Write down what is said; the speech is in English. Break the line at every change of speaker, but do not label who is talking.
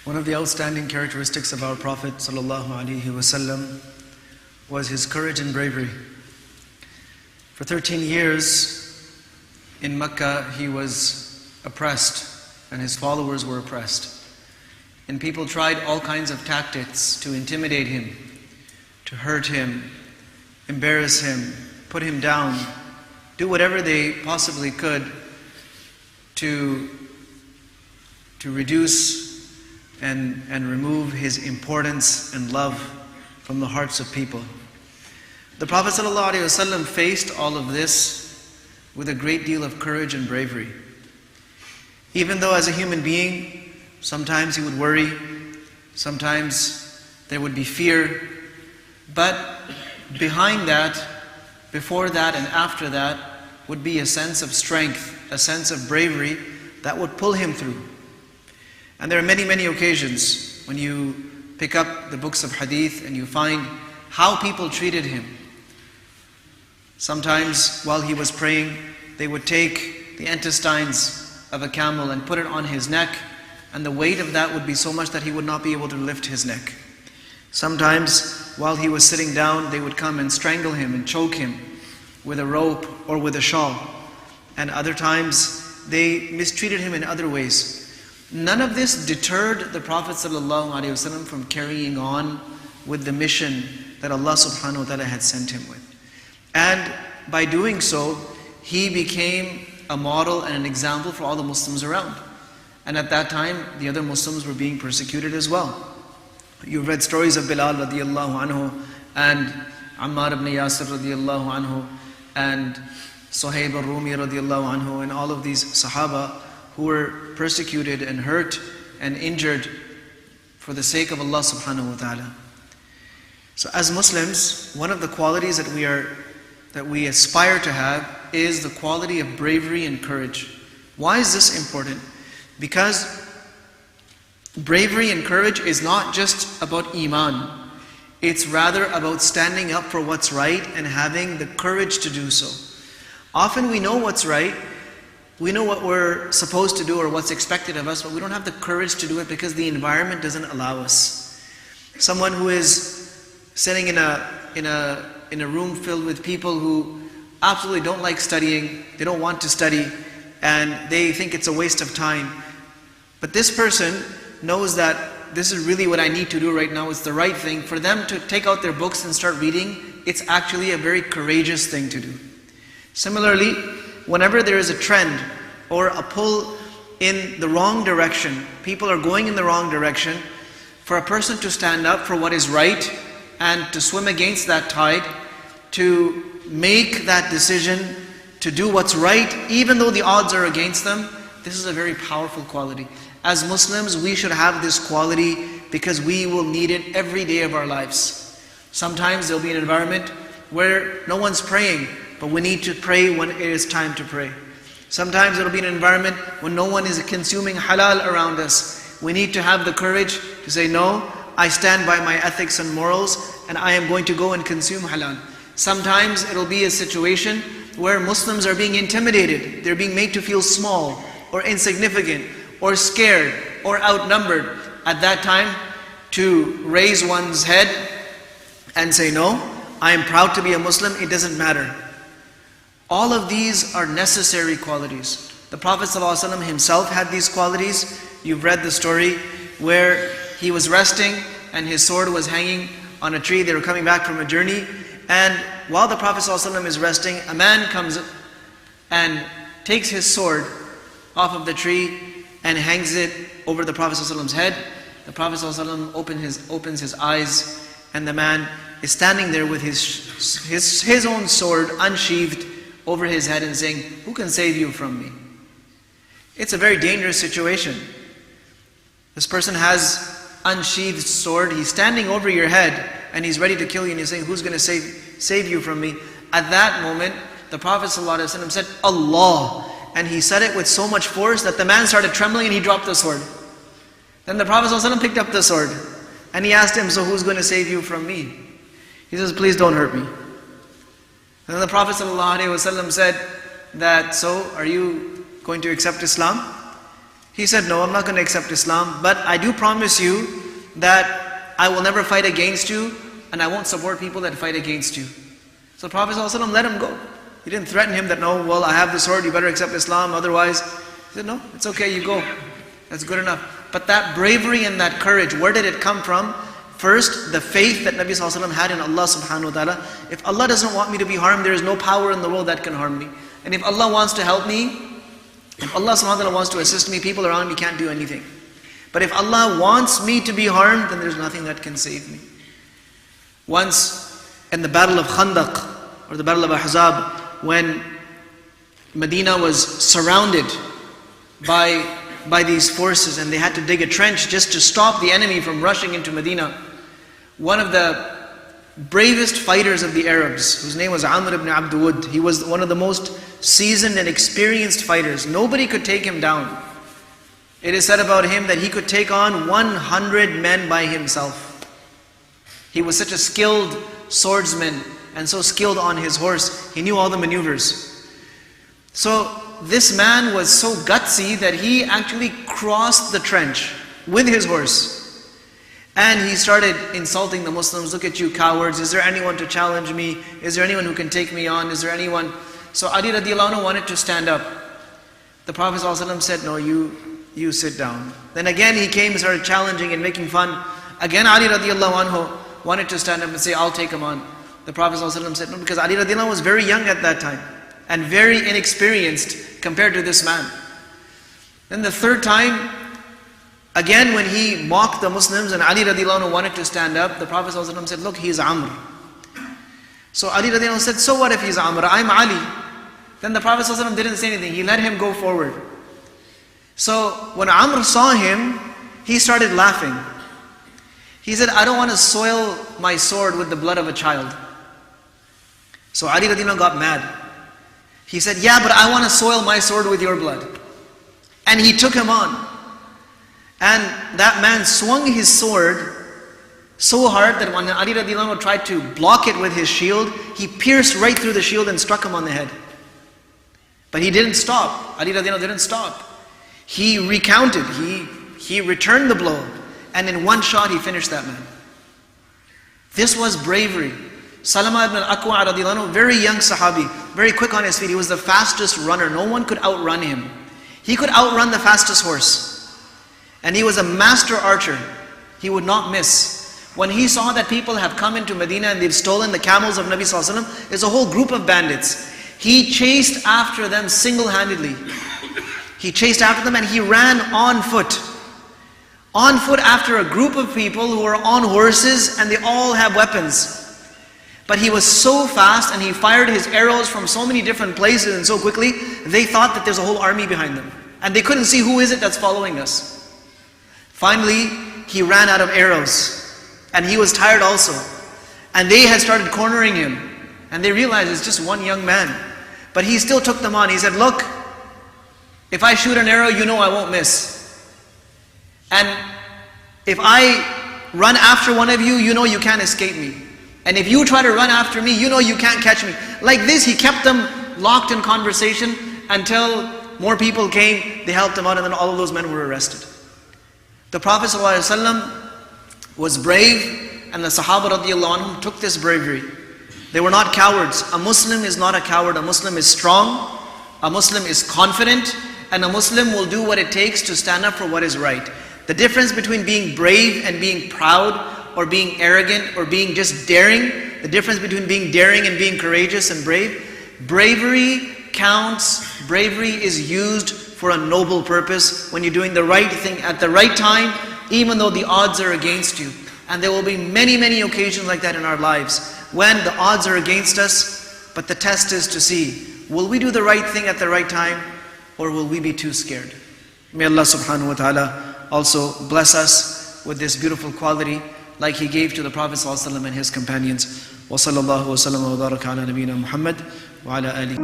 One of the outstanding characteristics of our Prophet ﷺ was his courage and bravery. For 13 years in Mecca, he was oppressed and his followers were oppressed. And people tried all kinds of tactics to intimidate him, to hurt him, embarrass him, put him down, do whatever they possibly could to reduce and remove his importance and love from the hearts of people. The Prophet ﷺ faced all of this with a great deal of courage and bravery. Even though as a human being, sometimes he would worry, sometimes there would be fear, but behind that, before that and after that, would be a sense of strength, a sense of bravery that would pull him through. And there are many, many occasions when you pick up the books of hadith and you find how people treated him. Sometimes while he was praying, they would take the intestines of a camel and put it on his neck, and the weight of that would be so much that he would not be able to lift his neck. Sometimes while he was sitting down, they would come and strangle him and choke him with a rope or with a shawl. And other times they mistreated him in other ways. None of this deterred the Prophet ﷺ from carrying on with the mission that Allah subhanahu wa ta'ala had sent him with. And by doing so, he became a model and an example for all the Muslims around. And at that time, the other Muslims were being persecuted as well. You've read stories of Bilal radiallahu anhu and Ammar ibn Yasir radiallahu anhu and Suhaib al-Rumi radiallahu anhu and all of these Sahaba who were persecuted and hurt and injured for the sake of Allah subhanahu wa ta'ala. So as Muslims, one of the qualities that we aspire to have is the quality of bravery and courage. Why is this important? Because bravery and courage is not just about Iman. It's rather about standing up for what's right and having the courage to do so. Often we know what's right, we know what we're supposed to do or what's expected of us, but we don't have the courage to do it because the environment doesn't allow us. Someone who is sitting in a room filled with people who absolutely don't like studying, they don't want to study, and they think it's a waste of time. But this person knows that this is really what I need to do right now, it's the right thing. For them to take out their books and start reading, it's actually a very courageous thing to do. Similarly, whenever there is a trend or a pull in the wrong direction, people are going in the wrong direction, for a person to stand up for what is right and to swim against that tide, to make that decision, to do what's right, even though the odds are against them, this is a very powerful quality. As Muslims, we should have this quality because we will need it every day of our lives. Sometimes there'll be an environment where no one's praying, but we need to pray when it is time to pray. Sometimes it'll be an environment when no one is consuming halal around us. We need to have the courage to say, no, I stand by my ethics and morals and I am going to go and consume halal. Sometimes it'll be a situation where Muslims are being intimidated. They're being made to feel small or insignificant or scared or outnumbered. At that time, to raise one's head and say, no, I am proud to be a Muslim, it doesn't matter. All of these are necessary qualities. The Prophet ﷺ himself had these qualities. You've read the story where he was resting and his sword was hanging on a tree. They were coming back from a journey. And while the Prophet ﷺ is resting, a man comes and takes his sword off of the tree and hangs it over the Prophet ﷺ's head. The Prophet ﷺ opens his eyes, and the man is standing there with his own sword unsheathed over his head and saying, who can save you from me? It's a very dangerous situation. This person has unsheathed sword, he's standing over your head and he's ready to kill you, and he's saying, who's going to save you from me? At that moment, the Prophet ﷺ said, Allah. And he said it with so much force that the man started trembling and he dropped the sword. Then the Prophet ﷺ picked up the sword and he asked him, so who's going to save you from me? He says, please don't hurt me. And then the Prophet ﷺ said that, so are you going to accept Islam? He said, no, I'm not going to accept Islam, but I do promise you that I will never fight against you, and I won't support people that fight against you. So the Prophet ﷺ let him go. He didn't threaten him that, no, well, I have the sword, you better accept Islam, otherwise. He said, no, it's okay, you go. That's good enough. But that bravery and that courage, where did it come from? First, the faith that Nabi ﷺ had in Allah subhanahu wa ta'ala. If Allah doesn't want me to be harmed, there is no power in the world that can harm me. And if Allah wants to help me, if Allah subhanahu wa ta'ala wants to assist me, people around me can't do anything. But if Allah wants me to be harmed, then there's nothing that can save me. Once, in the battle of Khandaq, or the battle of Ahzab, when Medina was surrounded by these forces and they had to dig a trench just to stop the enemy from rushing into Medina, one of the bravest fighters of the Arabs, whose name was Amr ibn Abd Wud, he was one of the most seasoned and experienced fighters. Nobody could take him down. It is said about him that he could take on 100 men by himself. He was such a skilled swordsman and so skilled on his horse. He knew all the maneuvers. So this man was so gutsy that he actually crossed the trench with his horse. And he started insulting the Muslims. Look at you cowards. Is there anyone to challenge me? Is there anyone who can take me on? Is there anyone? So Ali radiallahu anhu wanted to stand up. The Prophet ﷺ said, no, you sit down. Then again he came and started challenging and making fun. Again Ali radiallahu anhu wanted to stand up and say, I'll take him on. The Prophet ﷺ said, no, because Ali radiallahu anhu was very young at that time and very inexperienced compared to this man. Then the third time, again when he mocked the Muslims and Ali radiallahu anhu wanted to stand up, the Prophet ﷺ said, look, he's Amr. So Ali radiallahu anhu said, so what if he's Amr? I'm Ali. Then the Prophet ﷺ didn't say anything. He let him go forward. So when Amr saw him, he started laughing. He said, I don't want to soil my sword with the blood of a child. So Ali radiallahu anhu got mad. He said, yeah, but I want to soil my sword with your blood. And he took him on. And that man swung his sword so hard that when Ali radiallahu anhu tried to block it with his shield, he pierced right through the shield and struck him on the head. But he didn't stop. Ali radiallahu anhu didn't stop. He recounted, he returned the blow, and in one shot he finished that man. This was bravery. Salama ibn al-Aqwa radiallahu anhu, very young sahabi, very quick on his feet. He was the fastest runner. No one could outrun him. He could outrun the fastest horse. And he was a master archer. He would not miss. When he saw that people have come into Medina and they've stolen the camels of Nabi sallallahu alaihi wasallam, there's a whole group of bandits. He chased after them single-handedly. He chased after them and he ran on foot. On foot after a group of people who were on horses and they all have weapons. But he was so fast and he fired his arrows from so many different places and so quickly, they thought that there's a whole army behind them. And they couldn't see who is it that's following us. Finally, he ran out of arrows. And he was tired also. And they had started cornering him. And they realized it's just one young man. But he still took them on. He said, look, if I shoot an arrow, you know I won't miss. And if I run after one of you, you know you can't escape me. And if you try to run after me, you know you can't catch me. Like this, he kept them locked in conversation until more people came, they helped him out, and then all of those men were arrested. The Prophet ﷺ was brave, and the Sahaba radiallahu anhum took this bravery. They were not cowards. A Muslim is not a coward. A Muslim is strong. A Muslim is confident. And a Muslim will do what it takes to stand up for what is right. The difference between being brave and being proud, or being arrogant, or being just daring, the difference between being daring and being courageous and brave, bravery counts. Bravery is used for a noble purpose when you're doing the right thing at the right time, even though the odds are against you. And there will be many, many occasions like that in our lives, when the odds are against us, but the test is to see, will we do the right thing at the right time, or will we be too scared? May Allah subhanahu wa ta'ala also bless us with this beautiful quality, like He gave to the Prophet ﷺ and his companions. Wa sallallahu wa sallam wa baraka ala nabiyyina Muhammad wa ala alihi.